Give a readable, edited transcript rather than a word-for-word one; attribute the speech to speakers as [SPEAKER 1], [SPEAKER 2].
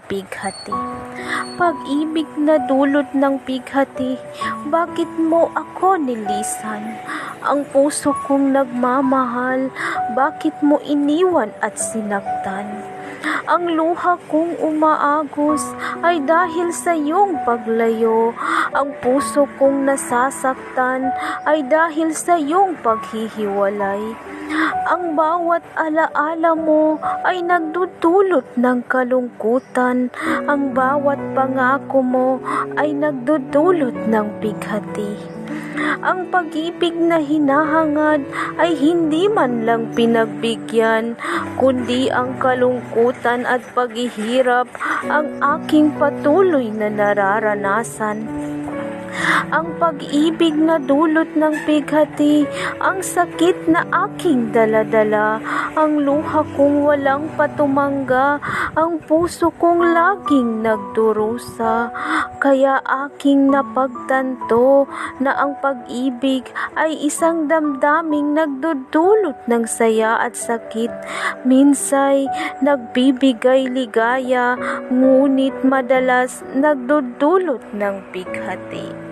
[SPEAKER 1] pighati. Pag-ibig na dulot ng pighati, bakit mo ako nilisan? Ang puso kong nagmamahal, bakit mo iniwan at sinaktan? Ang luha kong umaagos ay dahil sa iyong paglayo. Ang puso kong nasasaktan ay dahil sa iyong paghihiwalay. Ang bawat alaala mo ay nagdudulot ng kalungkutan. Ang bawat pangako mo ay nagdudulot ng pighati. Ang pag-ibig na hinahangad ay hindi man lang pinagbigyan, kundi ang kalungkutan at paghihirap ang aking patuloy na nararanasan. Ang pag-ibig na dulot ng pighati, ang sakit na aking daladala, ang luha kong walang patumangga, ang puso kong laging nagdurusa. Kaya aking napagtanto na ang pag-ibig ay isang damdaming nagdudulot ng saya at sakit. Minsay nagbibigay ligaya, ngunit madalas nagdudulot ng pighati.